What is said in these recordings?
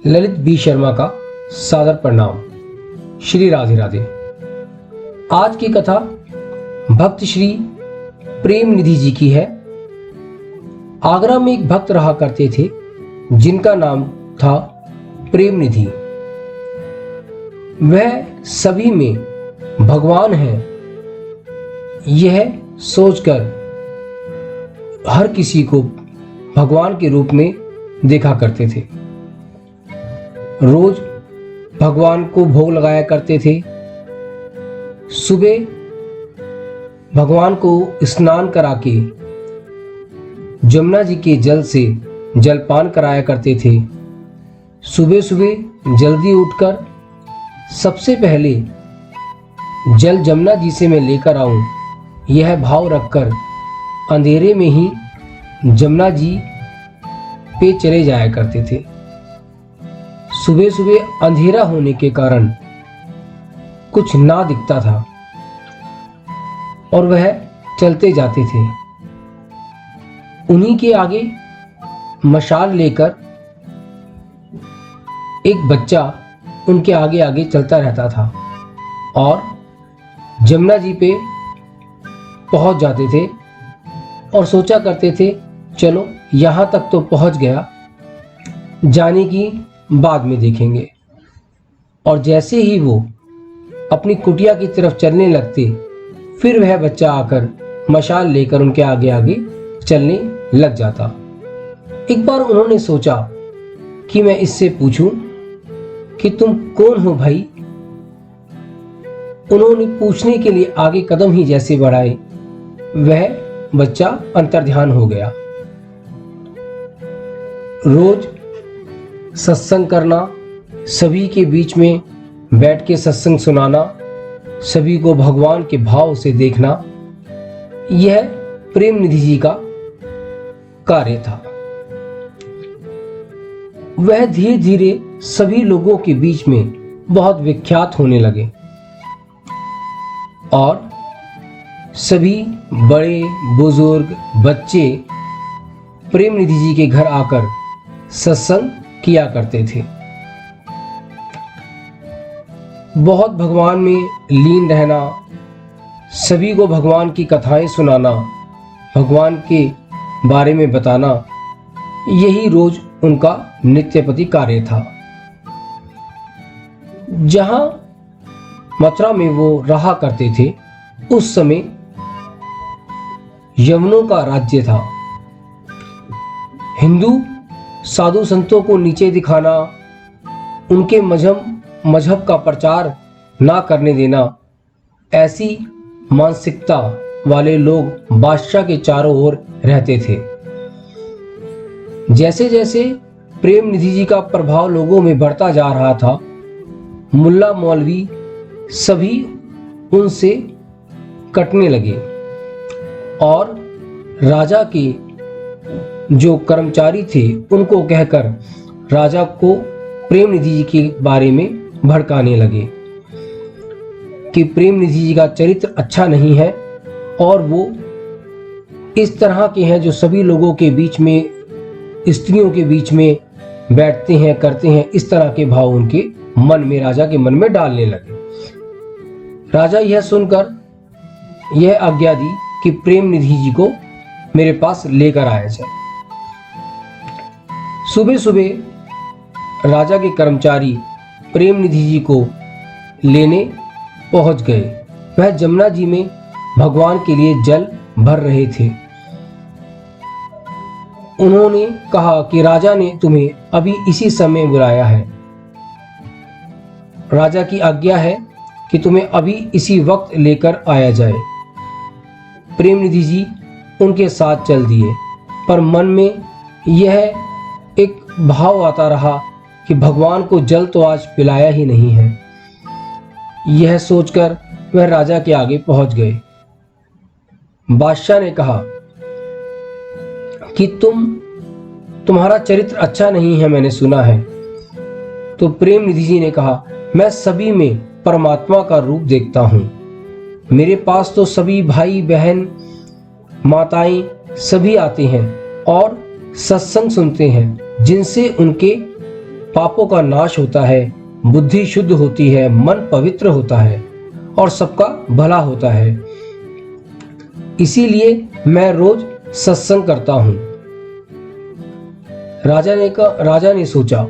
Lalit B Sharma का सादर प्रणाम। श्री राधे राधे। आज की कथा भक्त श्री प्रेम निधि जी की है। आगरा में एक भक्त रहा करते थे जिनका नाम था प्रेम निधि। वह सभी में भगवान है यह सोचकर हर किसी को भगवान के रूप में देखा करते थे। रोज भगवान को भोग लगाया करते थे। सुबह भगवान को स्नान करा के जमुना जी के जल से जलपान कराया करते थे। सुबह सुबह जल्दी उठकर सबसे पहले जल जमुना जी से मैं लेकर आऊं, यह भाव रखकर अंधेरे में ही जमुना जी पे चले जाया करते थे। सुबह सुबह अंधेरा होने के कारण कुछ ना दिखता था और वह चलते जाते थे। उन्हीं के आगे मशाल लेकर एक बच्चा उनके आगे आगे चलता रहता था और जमुना जी पे पहुंच जाते थे और सोचा करते थे चलो यहाँ तक तो पहुंच गया, जाने की बाद में देखेंगे। और जैसे ही वो अपनी कुटिया की तरफ चलने लगते, फिर वह बच्चा आकर मशाल लेकर उनके आगे आगे चलने लग जाता। एक बार उन्होंने सोचा कि मैं इससे पूछूं कि तुम कौन हो भाई। उन्होंने पूछने के लिए आगे कदम ही जैसे बढ़ाए, वह बच्चा अंतर्ध्यान हो गया। रोज सत्संग करना, सभी के बीच में बैठ के सत्संग सुनाना, सभी को भगवान के भाव से देखना, यह प्रेम निधि जी का कार्य था। वह धीरे धीरे सभी लोगों के बीच में बहुत विख्यात होने लगे और सभी बड़े बुजुर्ग बच्चे प्रेम निधि जी के घर आकर सत्संग किया करते थे। बहुत भगवान में लीन रहना, सभी को भगवान की कथाएं सुनाना, भगवान के बारे में बताना, यही रोज उनका नित्यपति कार्य था। जहां मथुरा में वो रहा करते थे, उस समय यवनों का राज्य था। हिंदू साधु संतों को नीचे दिखाना, उनके मजहब का प्रचार ना करने देना, ऐसी मानसिकता वाले लोग बादशाह के चारों ओर रहते थे। जैसे जैसे प्रेम निधि जी का प्रभाव लोगों में बढ़ता जा रहा था, मुल्ला मौलवी सभी उनसे कटने लगे और राजा के जो कर्मचारी थे उनको कहकर राजा को प्रेम निधि जी के बारे में भड़काने लगे कि प्रेम निधि जी का चरित्र अच्छा नहीं है और वो इस तरह के हैं जो सभी लोगों के बीच में, स्त्रियों के बीच में बैठते हैं, करते हैं। इस तरह के भाव उनके मन में, राजा के मन में डालने लगे। राजा यह सुनकर यह आज्ञा दी कि प्रेम निधि जी को मेरे पास लेकर आया जाए। सुबह सुबह राजा के कर्मचारी प्रेम निधि जी को लेने पहुंच गए। वह जमुना जी में भगवान के लिए जल भर रहे थे। उन्होंने कहा कि राजा ने तुम्हें अभी इसी समय बुलाया है, राजा की आज्ञा है कि तुम्हें अभी इसी वक्त लेकर आया जाए। प्रेम निधि जी उनके साथ चल दिए, पर मन में यह एक भाव आता रहा कि भगवान को जल तो आज पिलाया ही नहीं है। यह सोचकर वह राजा के आगे पहुंच गए। बादशाह ने कहा कि तुम्हारा चरित्र अच्छा नहीं है, मैंने सुना है। तो प्रेम निधि जी ने कहा, मैं सभी में परमात्मा का रूप देखता हूं। मेरे पास तो सभी भाई बहन माताएं सभी आते हैं और सत्संग सुनते हैं, जिनसे उनके पापों का नाश होता है, बुद्धि शुद्ध होती है, मन पवित्र होता है और सबका भला होता है। इसीलिए मैं रोज सत्संग करता हूं। राजा ने सोचा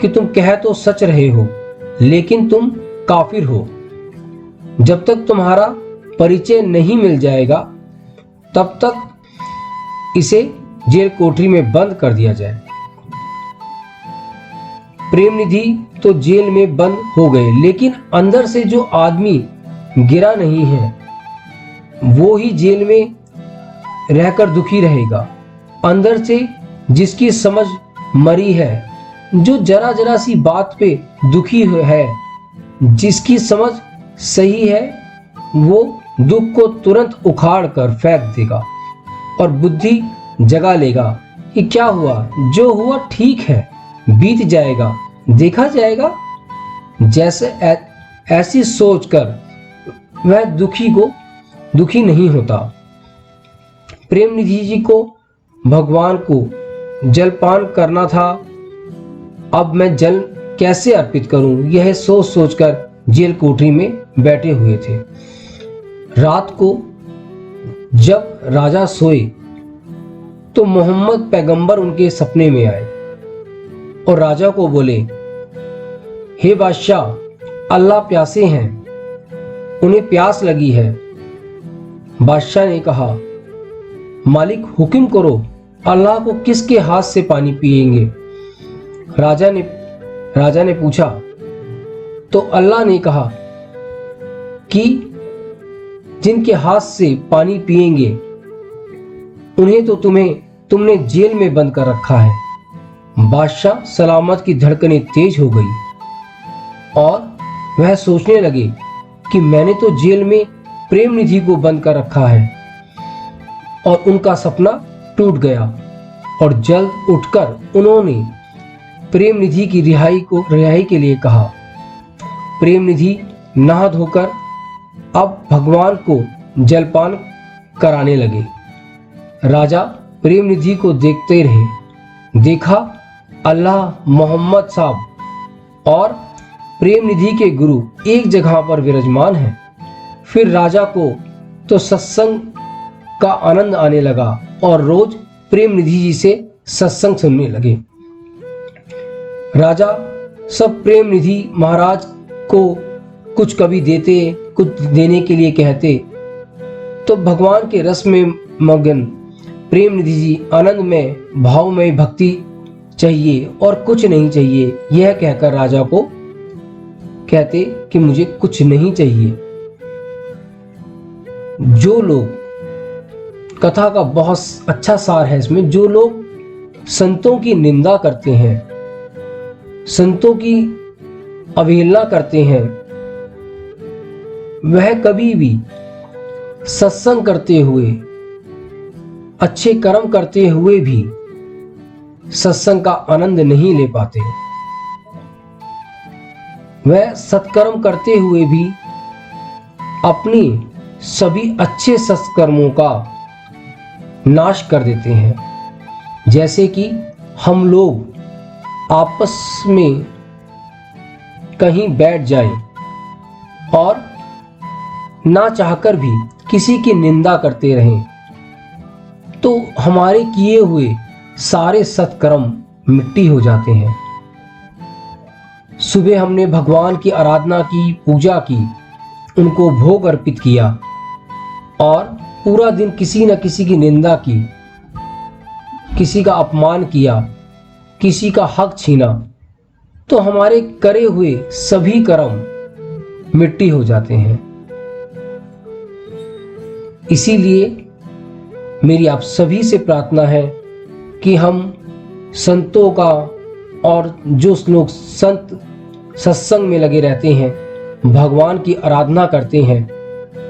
कि तुम कह तो सच रहे हो, लेकिन तुम काफिर हो। जब तक तुम्हारा परिचय नहीं मिल जाएगा, तब तक इसे जेल कोठरी में बंद कर दिया जाए। प्रेमनिधि तो जेल में बंद हो गए, लेकिन अंदर से जो आदमी गिरा नहीं है, वो ही जेल में रहकर दुखी रहेगा। अंदर से जिसकी समझ मरी है, जो जरा जरा सी बात पे दुखी है, जिसकी समझ सही है, वो दुख को तुरंत उखाड़ कर फेंक देगा और बुद्धि जगा लेगा कि क्या हुआ, जो हुआ ठीक है, बीत जाएगा, देखा जाएगा। जैसे ऐसी सोचकर वह दुखी नहीं होता। प्रेमनिधि जी को भगवान को जलपान करना था। अब मैं जल कैसे अर्पित करूं, यह सोच सोचकर जेल कोठरी में बैठे हुए थे। रात को जब राजा सोए तो मोहम्मद पैगंबर उनके सपने में आए और राजा को बोले, हे बादशाह, अल्लाह प्यासे हैं, उन्हें प्यास लगी है। बादशाह ने कहा, मालिक हुक्म करो, अल्लाह को किसके हाथ से पानी पिएंगे? राजा ने पूछा तो अल्लाह ने कहा कि जिनके हाथ से पानी पिएंगे उन्हें तो तुमने जेल में बंद कर रखा है। बादशाह सलामत की धड़कनें तेज हो गई और वह सोचने लगे कि मैंने तो जेल में प्रेमनिधि को बंद कर रखा है। और उनका सपना टूट गया और जल्द उठकर उन्होंने प्रेमनिधि की रिहाई के लिए कहा। प्रेमनिधि नहा धोकर अब भगवान को जलपान कराने लगे। राजा प्रेमनिधि को देखते रहे। देखा अल्लाह, मोहम्मद साहब और प्रेमनिधि के गुरु एक जगह पर विराजमान हैं। फिर राजा को तो सत्संग का आनंद आने लगा और रोज प्रेमनिधि जी से सत्संग सुनने लगे। राजा सब प्रेमनिधि महाराज को कुछ कभी देते, कुछ देने के लिए कहते, तो भगवान के रस में मगन प्रेमनिधि जी आनंद में भाव में भक्ति चाहिए और कुछ नहीं चाहिए, यह कहकर राजा को कहते कि मुझे कुछ नहीं चाहिए। जो लोग, कथा का बहुत अच्छा सार है इसमें, जो लोग संतों की निंदा करते हैं, संतों की अवहेलना करते हैं, वह कभी भी सत्संग करते हुए, अच्छे कर्म करते हुए भी सत्संग का आनंद नहीं ले पाते। वह सत्कर्म करते हुए भी अपनी सभी अच्छे सत्कर्मों का नाश कर देते हैं। जैसे कि हम लोग आपस में कहीं बैठ जाएं और ना चाहकर भी किसी की निंदा करते रहें, तो हमारे किए हुए सारे सत्कर्म मिट्टी हो जाते हैं। सुबह हमने भगवान की आराधना की, पूजा की, उनको भोग अर्पित किया और पूरा दिन किसी न किसी की निंदा की, किसी का अपमान किया, किसी का हक छीना, तो हमारे करे हुए सभी कर्म मिट्टी हो जाते हैं। इसीलिए मेरी आप सभी से प्रार्थना है कि हम संतों का और जो लोग संत सत्संग में लगे रहते हैं, भगवान की आराधना करते हैं,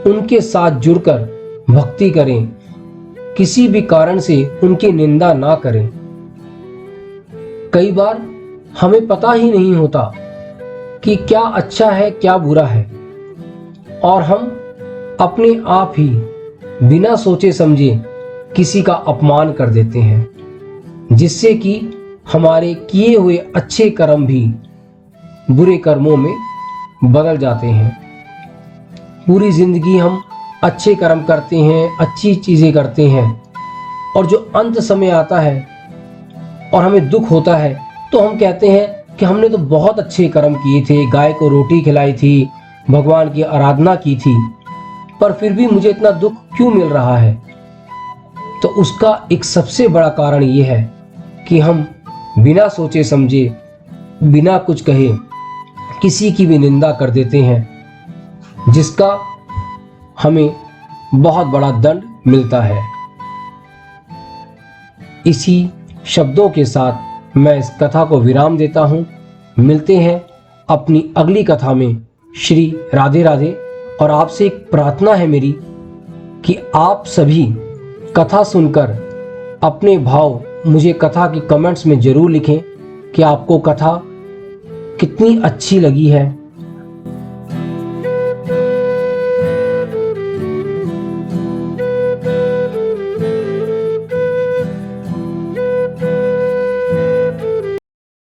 उनके साथ जुड़कर भक्ति करें, किसी भी कारण से उनकी निंदा ना करें। कई बार हमें पता ही नहीं होता कि क्या अच्छा है क्या बुरा है, और हम अपने आप ही बिना सोचे समझे किसी का अपमान कर देते हैं, जिससे कि हमारे किए हुए अच्छे कर्म भी बुरे कर्मों में बदल जाते हैं। पूरी जिंदगी हम अच्छे कर्म करते हैं, अच्छी चीजें करते हैं, और जो अंत समय आता है और हमें दुख होता है तो हम कहते हैं कि हमने तो बहुत अच्छे कर्म किए थे, गाय को रोटी खिलाई थी, भगवान की आराधना की थी, पर फिर भी मुझे इतना दुख क्यों मिल रहा है। तो उसका एक सबसे बड़ा कारण ये है कि हम बिना सोचे समझे, बिना कुछ कहे किसी की भी निंदा कर देते हैं, जिसका हमें बहुत बड़ा दंड मिलता है। इसी शब्दों के साथ मैं इस कथा को विराम देता हूं। मिलते हैं अपनी अगली कथा में। श्री राधे राधे। और आपसे एक प्रार्थना है मेरी कि आप सभी कथा सुनकर अपने भाव मुझे कथा के कमेंट्स में ज़रूर लिखें कि आपको कथा कितनी अच्छी लगी है,